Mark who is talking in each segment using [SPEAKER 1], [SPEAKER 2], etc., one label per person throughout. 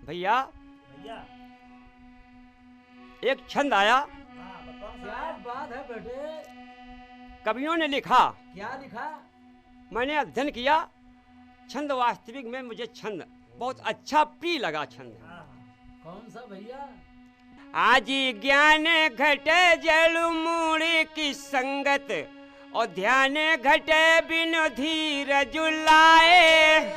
[SPEAKER 1] भैया एक छंद आया।
[SPEAKER 2] क्या बात है बेटे?
[SPEAKER 1] कवियों ने लिखा,
[SPEAKER 2] क्या लिखा?
[SPEAKER 1] मैंने अध्ययन किया छंद। वास्तविक में मुझे छंद बहुत अच्छा प्रिय लगा। छंद
[SPEAKER 2] कौन सा भैया?
[SPEAKER 1] आजी ज्ञान घटे जल मूड़ी की संगत, और ध्यान घटे बिन धीरज लाए।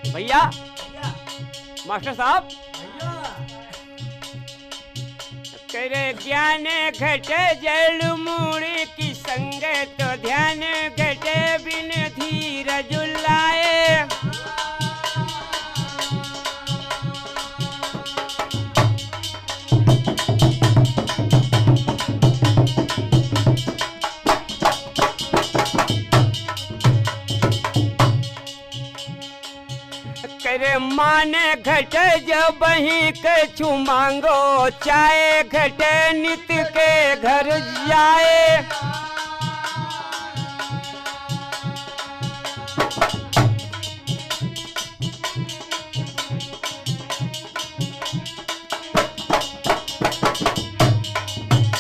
[SPEAKER 1] भैया मास्टर साहब करे ज्ञान घटे जल मूड़ी की संगत, तो ध्यान घटे बिन धीरज लाए। करे मान घटे जब ही कछु मांगो, चाहे घटे नित के घर जाए।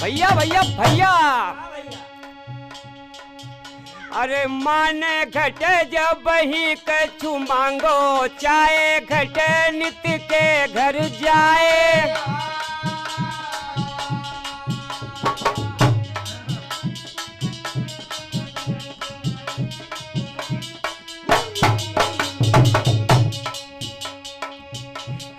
[SPEAKER 1] भैया भैया भैया अरे मान घटे जब ही कछु मांगो, चाहे घटे नित के घर जाए।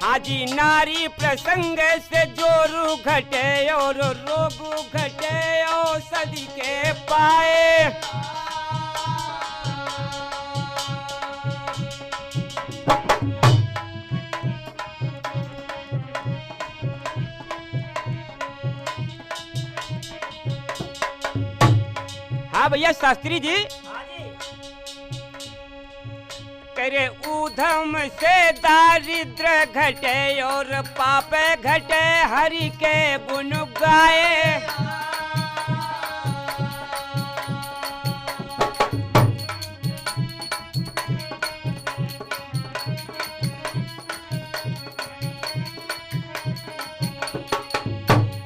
[SPEAKER 1] हाजी नारी प्रसंग से जोरू घटे, और रोग घटे औषधि के पाए। हाँ भैया शास्त्री जी, करे ऊधम से दारिद्र घटे, और पाप घटे हरि के गुण गाए।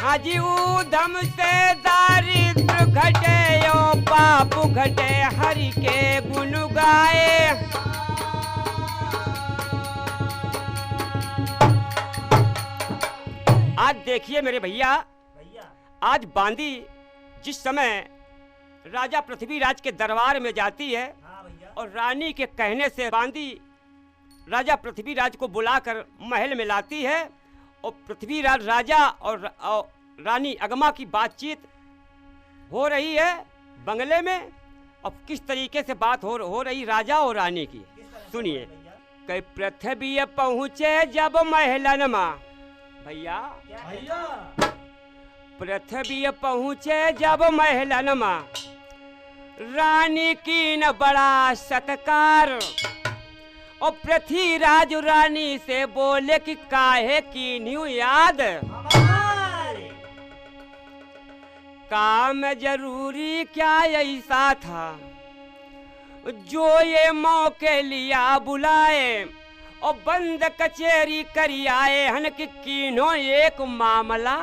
[SPEAKER 1] हाजी ऊधम से दारिद्र घटे, और पाप घटे हरि के गुण गाए। आज देखिए मेरे भैया, आज बांदी जिस समय राजा पृथ्वीराज के दरबार में जाती है, और रानी के कहने से बांदी राजा पृथ्वीराज को बुलाकर महल में लाती है, और पृथ्वीराज राजा और रानी अगमा की बातचीत हो रही है बंगले में। अब किस तरीके से बात हो रही राजा और रानी की, सुनिए। कई पृथ्वी पहुँचे जब महलन माँ, भैया पृथ्वी पहुँचे जब महलन माँ, रानी की न बड़ा सत्कार। और पृथ्वीराज रानी से बोले कि काहे की न्यू याद, काम जरूरी क्या ऐसा था जो ये मौके लिया बुलाए, और बंद कचेरी करी आए हन कि कीनो एक मामला।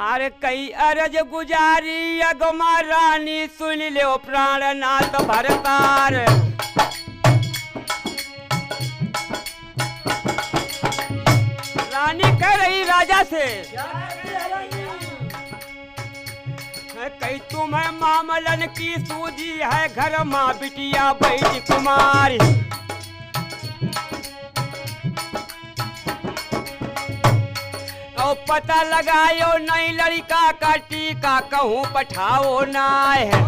[SPEAKER 1] अरे कई अरज गुजारी अगमा रानी, सुन लो प्राणनाथ भरतार। रानी कह रही राजा से, कई तुम्हें मामलन की सूझी है, घर माँ बिटिया बैठी कुमारी। और पता लगायो नहीं लड़का का टीका, कहूँ पठाओ ना है।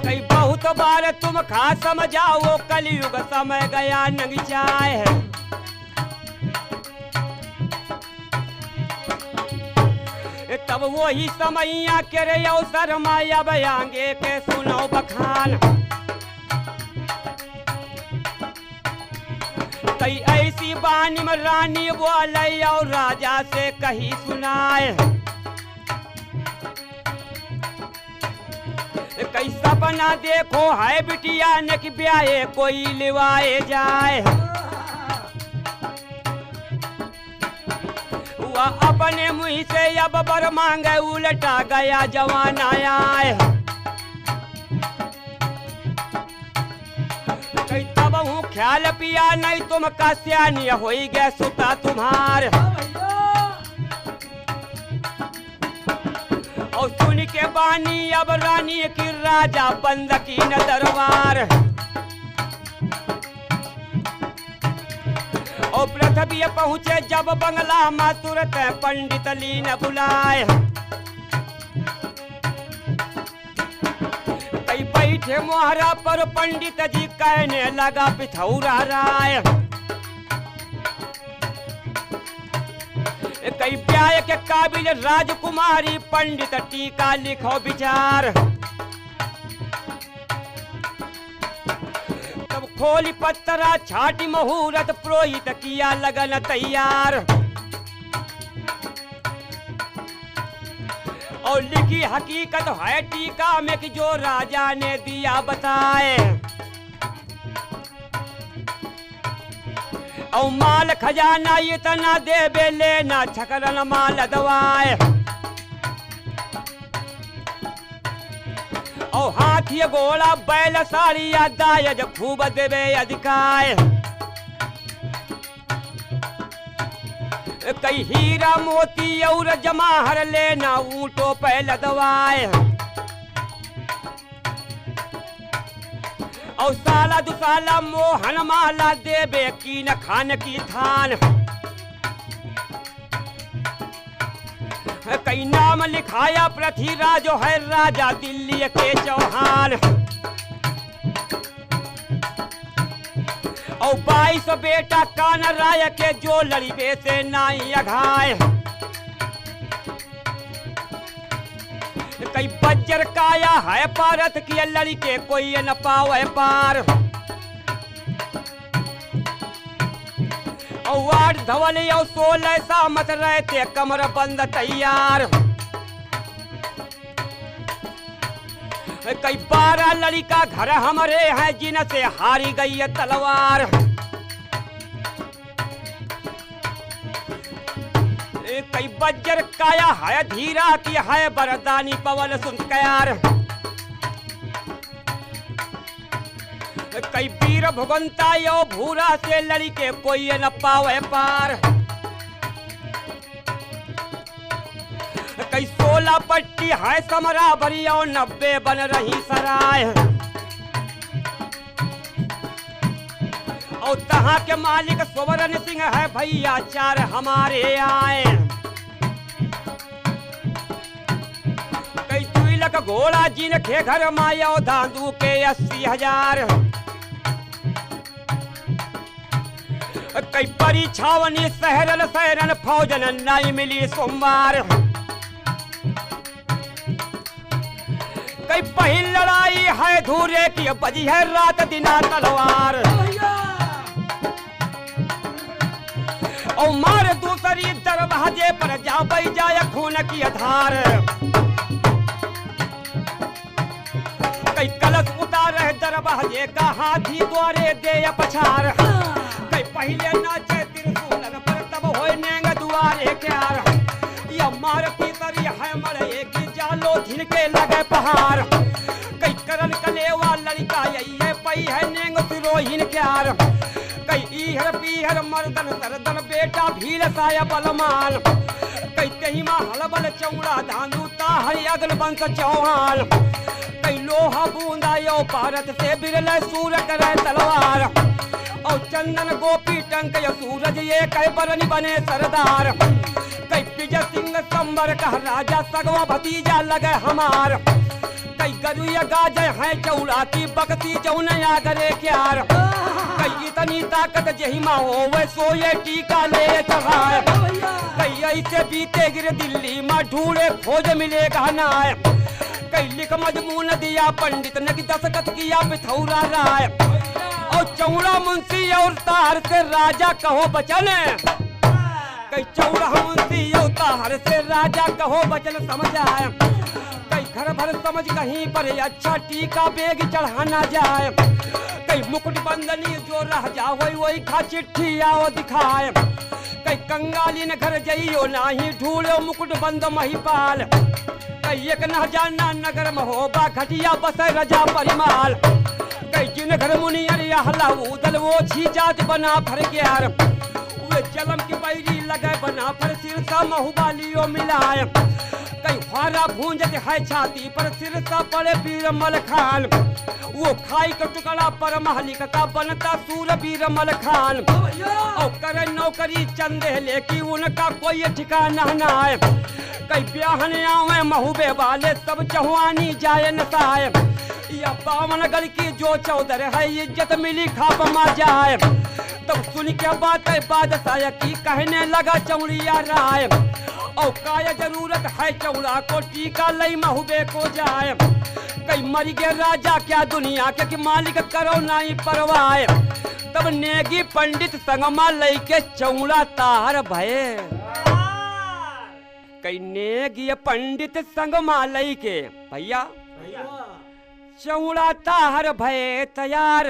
[SPEAKER 1] कई बहुत बार तुम खा समझाओ, कलयुग समय गया नंग जाए है। तब वही समैया के रे अवसर माया बयांगे के सुनो बखा। जवान। कई ऐसी बानी में रानी बोले और राजा से कही सुनाए। कई सपना देखो है बिटिया ने कि ब्याहे कोई लिवाए जाए। वह अपने मुंह से अब बर मांगे उलटा गया जवान आया। कई तब हूँ ख्याल पिया नहीं तुम का सियानी होई गए सुता तुम्हार। और सुन के बानी अब रानी की राजा बंद की न दरबार। और पृथ्वी पहुँचे जब बंगला में तुरंत पंडित लीन बुलाए। कई बैठे मोहरा पर पंडित जी कहने लगा पिथौरा राय। कई ब्याह के काबिल राजकुमारी पंडित टीका लिखो विचार। तब खोली पत्तरा छाटी मुहूर्त पुरोहित किया लगन तैयार। और लिखी हकीकत है टीका में कि जो राजा ने दिया बताए। और माल खजाना इतना देबे लेना छकरन माल दवाए। और हाथी घोड़ा बैल साड़िया दायज खूब देवे अधिकाय। कई हीरा मोती और जमाहर लेना ऊँटों पे लदवाए। और साला दुसाला मोहन माला देवे की न खान की थान। कई नाम लिखाया पृथ्वीराज जो है राजा दिल्ली के चौहान। और 22 बेटा कान राय के जो लड़ीबे से नाई अघाए। कई बज्जर काया है पारत की लड़के कोई न पावे पार। और वार्ड धवल और 16 सामत रहते कमर बंद तैयार। कई 12 लड़का घर हमारे हैं जिनसे हारी गई है तलवार। कई बज्जर काया है धीरा की है बरदानी पवन सुनकयार। कई वीर भुगंता यो भूरा से लड़के कोई न पावे पार। कई 16 पट्टी है समरा बरिया 90 बन रही सराय। और तहाँ के मालिक सोवरन सिंह है भैया 4 हमारे आए। कई 2 लाख घोड़ा जिनके घर माया धांधू के 80,000। कई परी छावनी सहरन सहरन फौजन नहीं मिली सोमवार। कई पहली लड़ाई है धूरे की बजी है रात दिना तलवार। और मार दूसरी दरवाजे पर जा बई जाए खून की आधार। कई कलश उतारे दरवाजे का हाथी द्वारे दे पछार। कई पहले नाचे त्रिशूलन पर तब होए नेंग दुआरे क्यार। या मार तीसरी है मरे की जालो झिनके लगे पहाड़। कई करन कलेवा लड़का यही है पई है नेंग सिरोहीन क्यार। कई ईहर पीहर मर्दन सरदन बेटा भील साया बलमान। कई तहिमा हलबल चौड़ा धांधू ताहरी अगन बंश चौहान। कई लोहा बूंदा यो भारत से बिरले सूर करे तलवार। और चंदन गोपी टंक यो सूरज ये कई बरनी बने सरदार। कई विजय सिंह संबर का राजा सगवा भतीजा लगे हमार। कई गरुया गाजे हैं चौड़ा की बकती जौनया करे क्यार। कई इतनी ताकत जहिमा हो वे सोए टीका ले चढ़ाए। कई ऐसे बीते गिर दिल्ली में ढूंढे खोज मिलेगा ना। कई लिख मजमून दिया पंडित ने कि दस्तखत किया पिथौरा राय और चौड़ा मुंशी और तार से राजा कहो बचन कई चौड़ा मुंशी और तार से राजा कहो बचन समझ आए कई घर भर समझ कहीं पर अच्छा टीका बेग चढ़ाना जाए कई मुकुट बंदनी जो रह जा वही खा चिट्ठी आओ दिखाए कई कंगाली ने घर जइयो नाही ढूंढो मुकुट बंद महिपाल कई एक न जाना नगर महोबा घटिया बस रजा परिमाल कई जिन घर मुनियर हला उदल वो छी जात बना भर ग्यार वे जलम की बैरी लगे बना पर सिर सा महुबालियो मिलाए कई फारा भूंजत है छाती पर सिर सा पड़े बीरमल खान वो खाई का टुकड़ा पर महलिक का बनता सूर बीरमल खान और करे नौकरी चंदे लेकी उनका कोई ठिकाना न है कई ब्याहन आवे महूबे वाले सब चहुआनी जाए नसाए या बावन गढ़ की जो चौधर है इज्जत मिली खाप मा जाए तब सुन के बात बादशाह की कहने लगा चौड़िया राय और काय जरूरत है चौड़ा को टीका लई महूबे को जाए कई मर गए राजा क्या दुनिया के कि मालिक करो नहीं परवाए तब नेगी पंडित संगमा लई के चौड़ा तार भये कई नेगी पंडित संगमा लई के भैया चौड़ा तार भये तैयार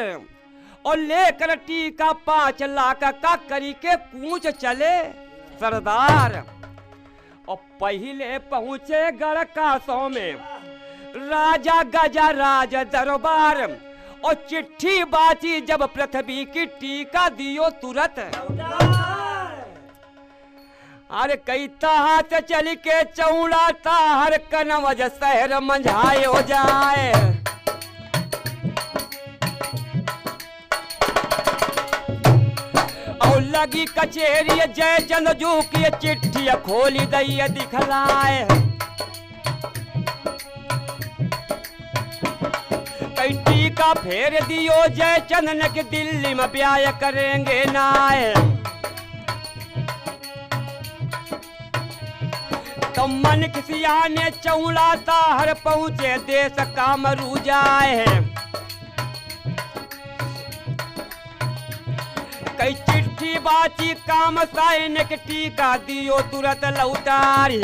[SPEAKER 1] और लेकर टीका 5 लाख का करी के पूछ चले सरदार और पहले पहुंचे गढ़ कासों में राजा गजा राज दरबार और चिट्ठी बाची जब पृथ्वी की टीका दियो तुरंत अरे कई हाथ चल के चौड़ा ताहर कनवज शहर मंझाए हो जाए और लगी कचेरी जय चंद्रजू की चिट्ठी खोली दैया दिखलाए कई टीका फेर दियो जय चंदन के दिल्ली में ब्याह करेंगे नाय तो मन किसिया ने चौड़ा ताहर पहुंचे देश कामरू जाए कई चिट्ठी बाची काम सैनिक टीका दियो तुरंत लौटारी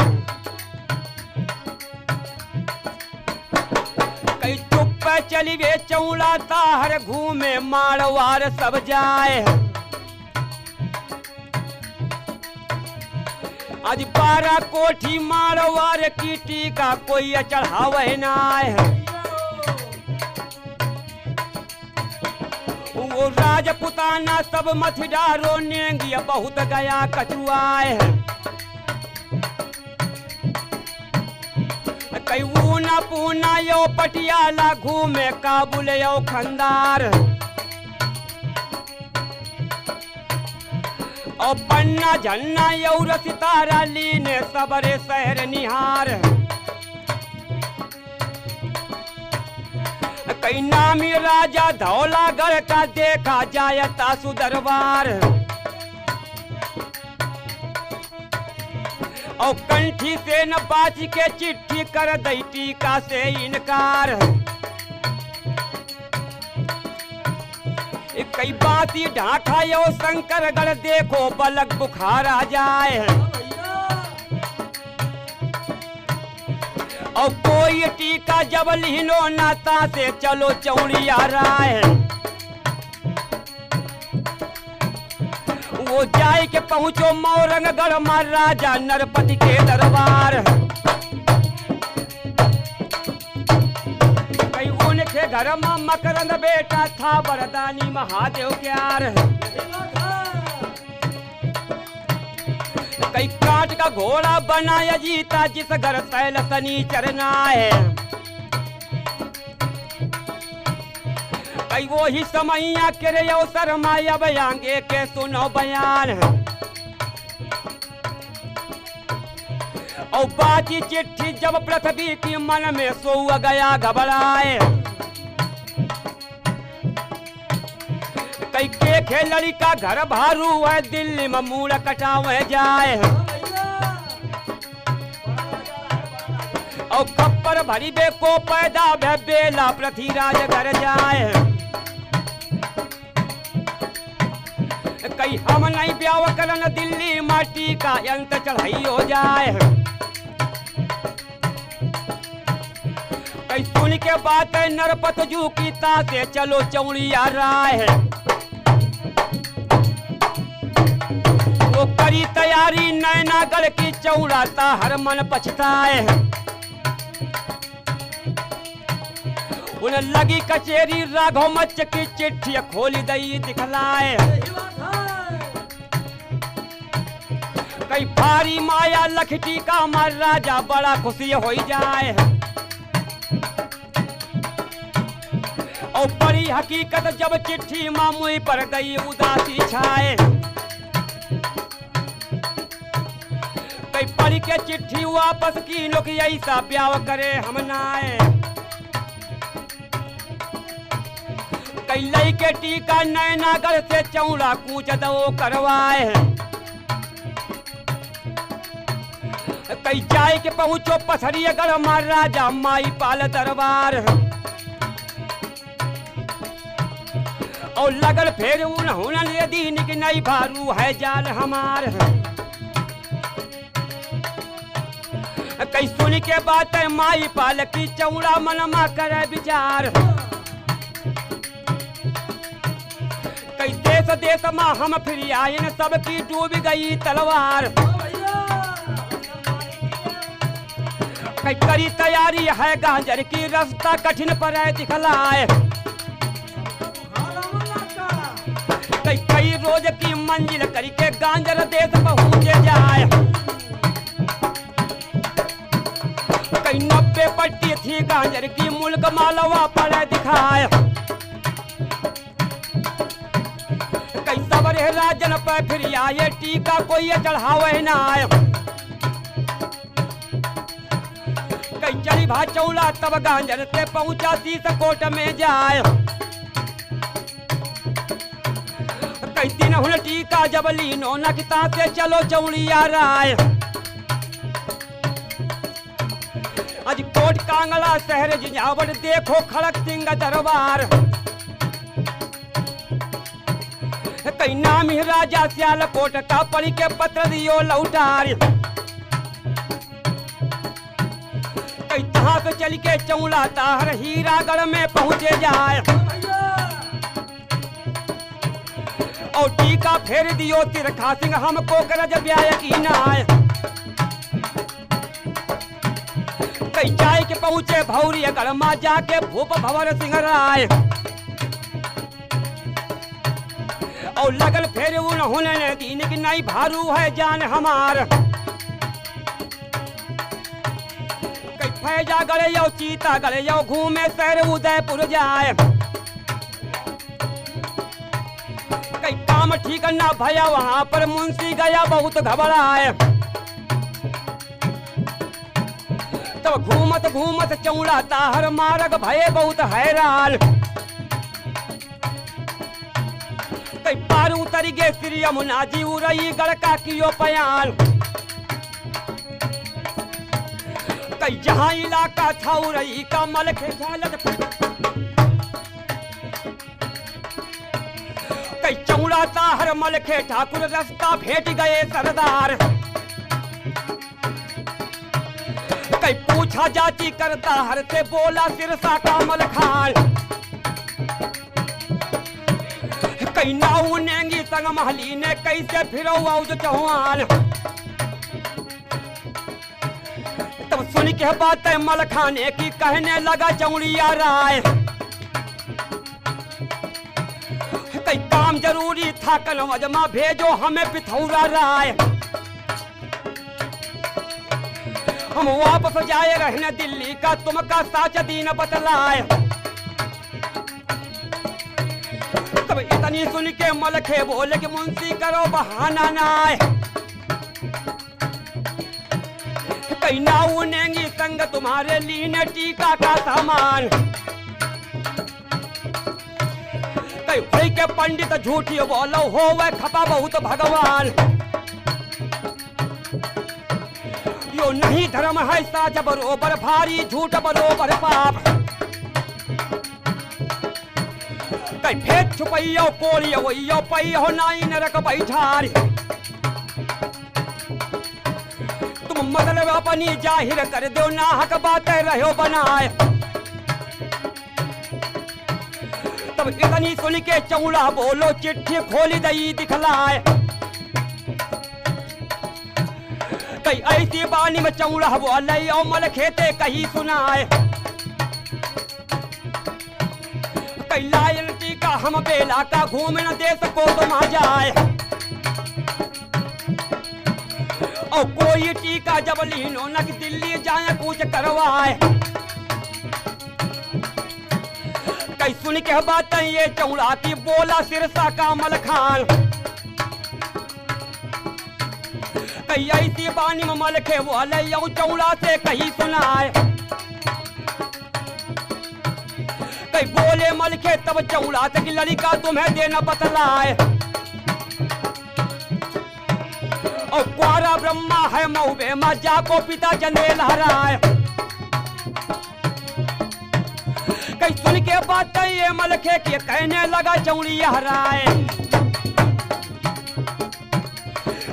[SPEAKER 1] कई चुप चली वे चौड़ा ताहर घूमे मारवार सब जाए आज 12 कोठी मारवार की टीका कोई चढ़ावे ना है वो राजपुताना सब मथिडारो नेंगिया बहुत गया कचुआए कई ऊना पूना यो पटियाला घूमे काबुल यो खंदार और पन्ना झन्ना यो सितारा लीने सबरे शहर निहार कई नामी राजा धौलागढ़ का देखा जाए तासु दरबार और कंठी से न बाच के चिट्ठी कर दई टीका से इनकार कई बाती ढाका यो शंकरगढ़ देखो बलक बुखार आ जाए और कोई टीका जब लिनो नाता से चलो चौड़िया राय वो जाए के पहुंचो मौरंगगढ़ महाराजा नरपति के दरबार कई उनके घर में मकरंद बेटा था वरदानी महादेव क्यार कई काट का घोड़ा बनाया जीता जिस घर सैल सनी चरना है कई वो ही समैया के अवसर माया बयांगे के सुनो बयान और बाची चिट्ठी जब पृथ्वी की मन में सो गया घबराए कई के खेलड़ी का घर भारू है दिल्ली में मूड़ कटावे जाए और खप्पर भरी बे को पैदा भे बेला पृथ्वीराज घर जाए कई हम नहीं ब्याह करन दिल्ली माटी का अंत चढ़ाई हो जाए कई सुन के बात है नरपत जू की तासे चलो चौड़िया राय वो करी तैयारी नैनागढ़ की चौड़ाता हर मन पछताए उन्हें लगी कचेरी राघव मच्च की चिट्ठी खोली दई दिखलाए कई भारी माया लखटी का मार राजा बड़ा खुशी हो जाए और बड़ी हकीकत जब चिट्ठी मामूली पर गई उदासी छाए कई पढ़ी के चिट्ठी वापस की लोग ऐसा ब्याह करे हम नाए कई लई के टीका नैनागढ़ से चौड़ा कूच दो करवाए कई जाए के पहुंचो पथरियागढ़ मार राजा माई पाल दरबार और लगल फेर उन्होंने ये दीन की नई भारू है जाल हमार कई सुन के बात है माई पाल की चौड़ा मनमा करे विचार कई देश देश में हम फिर आए न सबकी डूब गई तलवार कई करी तैयारी है गांजर की रास्ता कठिन पर दिखलाए कई रोज की मंजिल करके गांजर देश पहुंचे जाए कई 90 पट्टी थी गांजर की मुल्क मालवा पर दिखाए कई सवरे राजन पर फिर आए टीका कोई चढ़ावे ना आए कई चली भा चौला तब गांजर से पहुंचा 30 कोट में जाए कई दिन हुन टीका जब लीनो नखता से चलो चौड़िया राय आज कोट कांगड़ा शहर जिजावट देखो खड़क सिंह दरबार कई नाम ही राजा सियालकोट का पढ़ी के पत्र दियो लौटार कई तहाँ से चल के चौड़ा ताहर हीरागढ़ में पहुंचे जाए और टीका फेर दियो तिरखा सिंह हमको करज ब्याह की नाय कई जाए के पहुंचे भौरी गढ़मा जाके भूप भंवर सिंह राय और लगल फेर उन्होंने दीन की नई भारू है जान हमार कई फैजा गले यो चीता गले यो घूमे शहर उदयपुर जाए कई काम ठीक ना भया वहां पर मुंशी गया बहुत घबराए तब घूमत घूमत चौड़ा ताहर मारग भये बहुत हैरान कई पार उतर गे श्री यमुना जी उरई गड़का कियो पयान कई जहां इलाका था उरई का मल खेलत कई चौड़ा ताहर मलखे ठाकुर रास्ता भेट गए सरदार कई पूछा जाती करता हर से बोला सिरसा का मलखान कई नाऊ नेंगी संग महली ने कैसे फिरो औज चौहान तब सुन के बात है मलखाने की कहने लगा चौड़िया राय कई काम जरूरी था कल मजमा भेजो हमें पिथौरा राय हम वापस जाए रहने दिल्ली का तुमका साच दीन बतलाए तब इतनी सुन के मलखे बोले कि मुंशी करो बहाना नाय कई नाऊ नेंगी संग तुम्हारे लीने टीका का सामान कई भाई के पंडित झूठी बोलो हो वह खपा बहुत भगवान यो नहीं धर्म है साज बरोबर भारी झूठ बरोबर पाप कई भेद छुपैयो कोरियो वैयो पई हो नाई नरक बैठार तुम मतलब अपनी जाहिर कर दो ना हक बातें रहो बनाए तब इतनी सुन के चौड़ा बोलो चिट्ठी खोली दई दिखलाए कई ऐसी बानी में चौड़ा बोले और मल खेते कहीं सुनाए कई लायल टीका हम बेला का घूम न दे सको तुम आ जाए और कोई टीका जब लीनो न कि दिल्ली जाए कुछ करवाए कई सुन के बात ये चौड़ा की बोला सिरसा का मलखान कई ऐसी बानी में मलखे बोले यो चौड़ा से कहीं सुनाए कई बोले मलखे तब चौड़ा से कि लड़का तुम्हें देना बतलाए और क्वारा ब्रह्मा है मऊबे माँ जाको पिता जंदे लहराए कई सुन के बात ये मलखे के कहने लगा चौड़ी हराए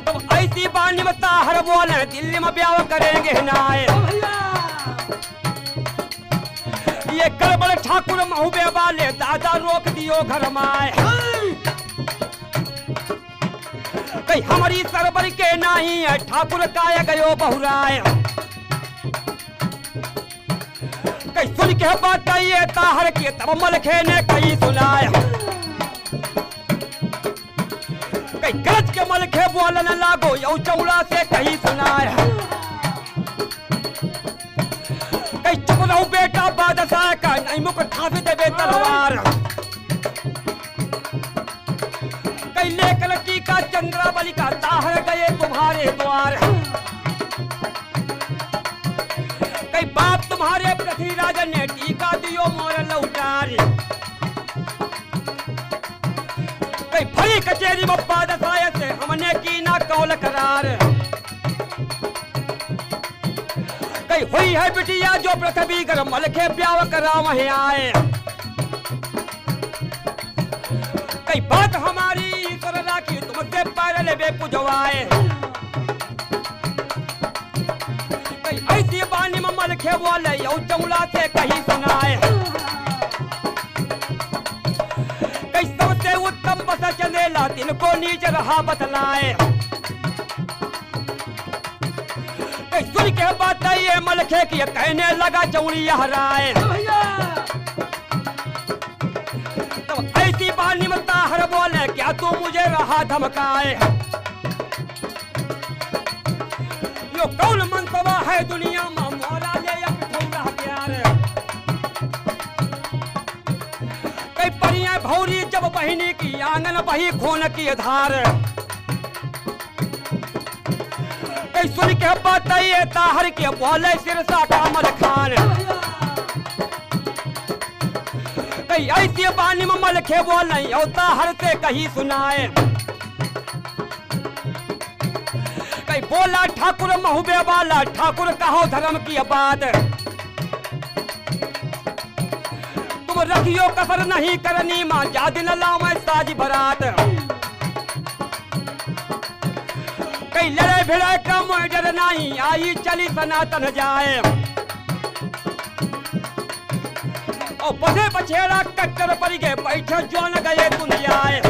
[SPEAKER 1] तब ऐसी बानी में ताहर बोले दिल्ली में ब्याह करेंगे नाए ये गड़बड़ ठाकुर महुबे वाले दादा रोक दियो घर माए कई हमारी सरबर के नहीं है ठाकुर काय गयो बहुराए कई सुन के बात ये ताहर के तब मलखे ने कई सुनाए कई गज के मलखे बोलन लागो यो चौड़ा से कहीं सुनाए कई चुप रहो बेटा बादशाह का नहीं मुख ठाफी देवे तलवार कई लेकर टीका चंद्रावली का ताहर गए तुम्हारे द्वार कई बाप तुम्हारे पृथ्वीराज ने टीका दियो मोर लौटार कई भरी कचेरी में बादशाह से हमने की ना कौल करार कई हुई है बिटिया जो पृथ्वी कर मलखे ब्याह करा वहीं आए कई बात हमारी ईश्वर राखी तुमसे पैर ले पुजवाए कई ऐसी बानी में मलखे बोले यो चौड़ा से कहीं सुनाए कई सबसे उत्तम बस चंदेला दिन को नीच रहा बतलाए कई सुन के बात ये मलखे की कहने लगा चौड़ी हराए तब ऐसी बानी में ताहर बोले क्या तू मुझे रहा धमकाए यो कौन मनसबा है दुनिया में मोरा ले पिठौरा प्यार कई परियां भौरी जब बहिनी की आंगन बही खून की धार कई सुन के बात ये ताहर के बोले सिरसा का मलखान कई ऐसी बानी में मलखे बोले यो ताहर से कहीं सुनाए कई बोला ठाकुर महुबे वाला ठाकुर कहो धर्म की बात तुम रखियो कसर नहीं करनी मां जा दिन लावे साज बरात कई लड़े भिड़े का मोडर नहीं आई चली सनातन जाए और बधे बछेड़ा कट्टर पर गए बैठे जो न गए दुनियाए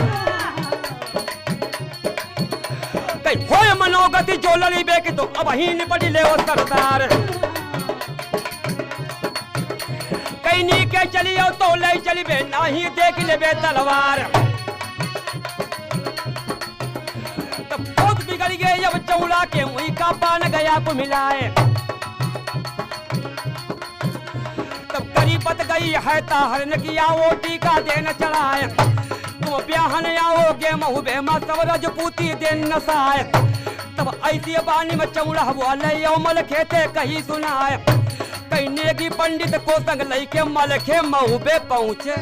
[SPEAKER 1] कई होए मनोगति जो लड़ी बेकी तो अब ही निपट ले वो सरदार कई नीके चलियो तो ले चली बे नहीं देख ले बे तलवार तब बहुत बिगड़ गए जब चौड़ा के मुई का पान गया को मिलाए तब करीबत गई है ताहर न किया वो टीका देन चढ़ाए तुम ब्याहन आओगे महुबे मां सब रजपूती दिन नसाए तब ऐसी बानी में चौड़ा बोले यो मलखे थे कहीं सुनाए कई नेगी पंडित को संग लई के मलखे महुबे पहुंचे